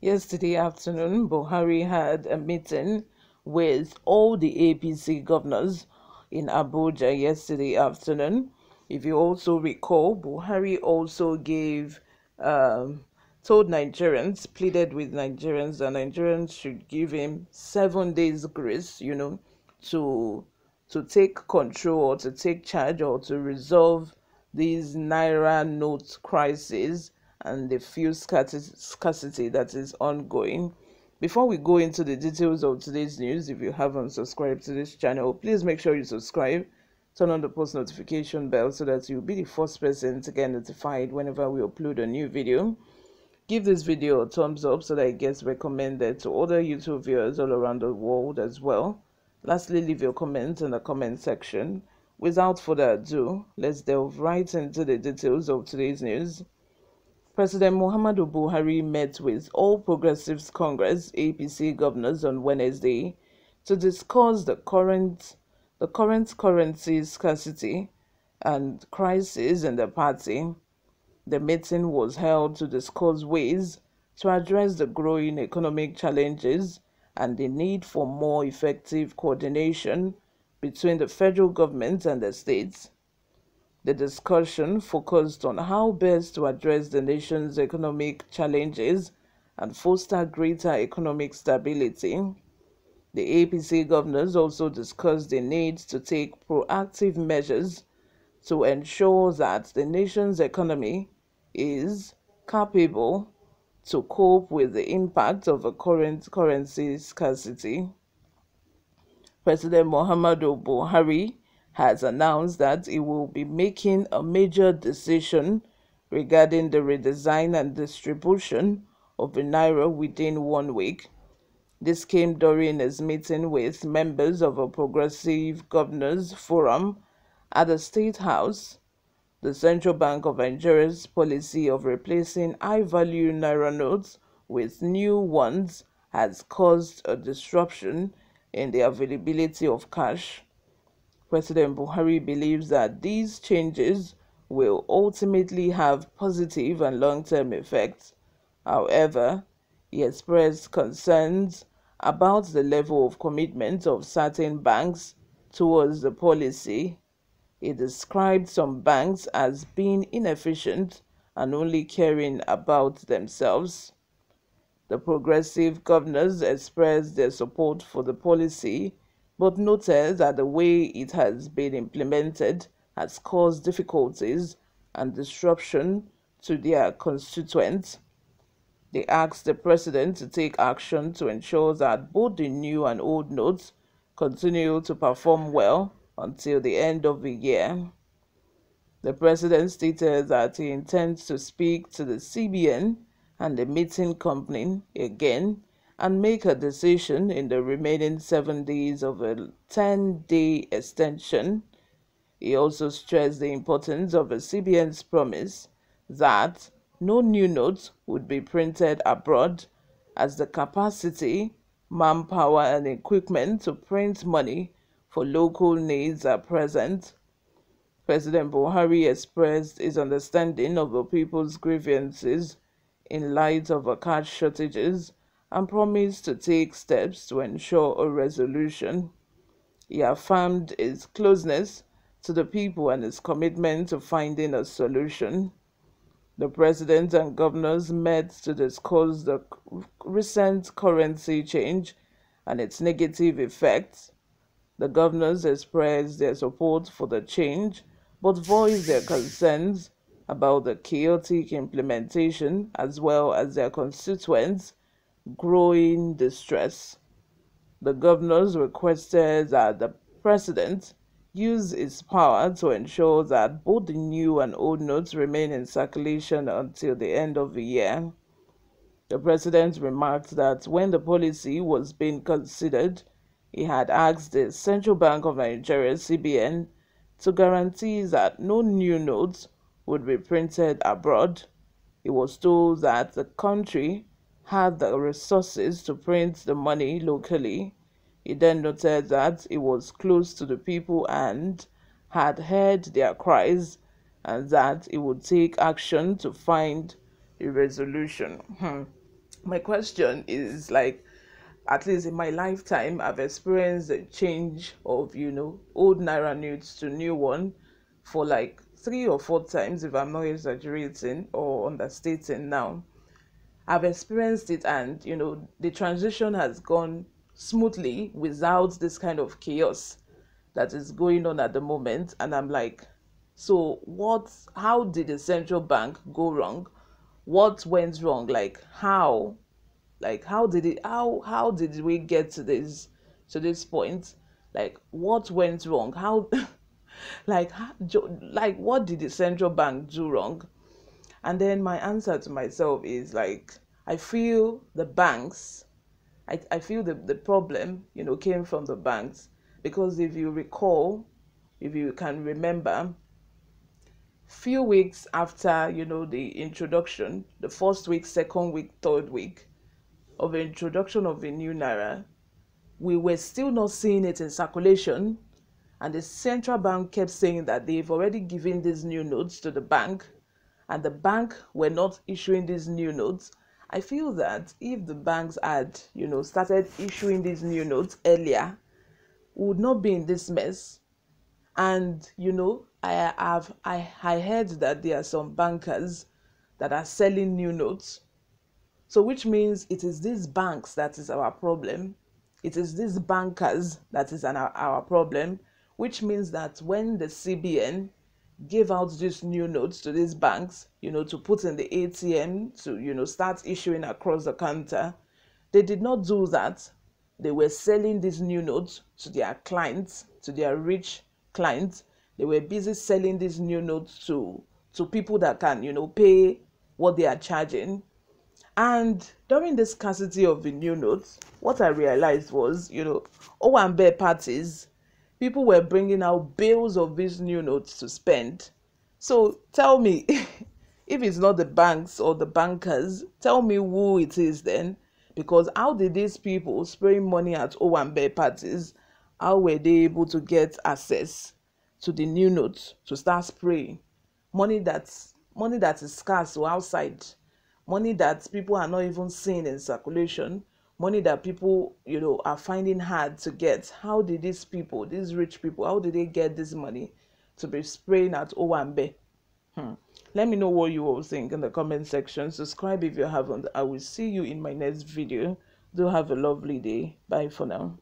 Yesterday afternoon, Buhari had a meeting with all the APC governors in Abuja yesterday afternoon. If you also recall, Buhari also told Nigerians, pleaded with Nigerians that Nigerians should give him 7 days grace, to take control or to take charge or to resolve these Naira note crisis and the fuel scarcity that is ongoing. Before we go into the details of today's news, if you haven't subscribed to this channel, please make sure you subscribe, turn on the post notification bell so that you'll be the first person to get notified whenever we upload a new video. Give this video a thumbs up so that it gets recommended to other YouTube viewers all around the world as well. Lastly, leave your comments in the comment section. Without further ado, let's delve right into the details of today's news. President Muhammadu Buhari met with All Progressives Congress APC governors on Wednesday to discuss the current currency scarcity and crisis in the party. The meeting was held to discuss ways to address the growing economic challenges and the need for more effective coordination between the federal government and the states. The discussion focused on how best to address the nation's economic challenges and foster greater economic stability. The APC governors also discussed the need to take proactive measures to ensure that the nation's economy is capable to cope with the impact of the current currency scarcity. President Muhammadu Buhari has announced that he will be making a major decision regarding the redesign and distribution of the Naira within 1 week. This came during his meeting with members of a Progressive Governors Forum at the State House. The Central Bank of Nigeria's policy of replacing high-value Naira notes with new ones has caused a disruption in the availability of cash. President Buhari believes that these changes will ultimately have positive and long-term effects. However, he expressed concerns about the level of commitment of certain banks towards the policy. He described some banks as being inefficient and only caring about themselves. The progressive governors expressed their support for the policy, but noted that the way it has been implemented has caused difficulties and disruption to their constituents. They asked the president to take action to ensure that both the new and old notes continue to perform well until the end of the year. The president stated that he intends to speak to the CBN and the meeting company again and make a decision in the remaining 7 days of a 10-day extension. He also stressed the importance of the CBN's promise that no new notes would be printed abroad, as the capacity, manpower, and equipment to print money for local needs are present. President Buhari expressed his understanding of the people's grievances in light of the cash shortages and promised to take steps to ensure a resolution. He affirmed his closeness to the people and his commitment to finding a solution. The president and governors met to discuss the recent currency change and its negative effects. The governors expressed their support for the change, but voiced their concerns about the chaotic implementation as well as their constituents' growing distress. The governors requested that the president use his power to ensure that both the new and old notes remain in circulation until the end of the year. The president remarked that when the policy was being considered, he had asked the Central Bank of Nigeria (CBN) to guarantee that no new notes would be printed abroad. He was told that the country had the resources to print the money locally. He then noted that he was close to the people and had heard their cries, and that he would take action to find a resolution. my question is like, at least in my lifetime, I've experienced a change of, old Naira notes to new one for like 3 or 4 times, if I'm not exaggerating or understating now. I've experienced it, and the transition has gone smoothly without this kind of chaos that is going on at the moment. And I'm like, so how did the central bank go wrong? What went wrong? How did it how did we get to this point? Like, what went wrong? How like what did the central bank do wrong? And then my answer to myself is like, I feel the banks, I feel the problem, came from the banks. Because if you recall, if you can remember, few weeks after, the introduction, the first week, second week, third week of the introduction of the new Naira, we were still not seeing it in circulation. And the central bank kept saying that they've already given these new notes to the bank, and the bank were not issuing these new notes. I feel that if the banks had, started issuing these new notes earlier, we would not be in this mess. And I heard that there are some bankers that are selling new notes. So which means it is these banks that is our problem. It is these bankers that is our problem, which means that when the CBN gave out these new notes to these banks, to put in the ATM, to, start issuing across the counter, they did not do that. They were selling these new notes to their clients, to their rich clients. They were busy selling these new notes to people that can, pay what they are charging. And during the scarcity of the new notes, what I realized was, Owambe parties, people were bringing out bills of these new notes to spend. So tell me, if it's not the banks or the bankers, tell me who it is then. Because how did these people spraying money at Owambe parties, how were they able to get access to the new notes to start spraying? Money that is scarce or outside, money that people are not even seeing in circulation, money that people, are finding hard to get. How did these people, these rich people, how did they get this money to be spraying at Owambe? Let me know what you all think in the comment section. Subscribe if you haven't. I will see you in my next video. Do have a lovely day. Bye for now.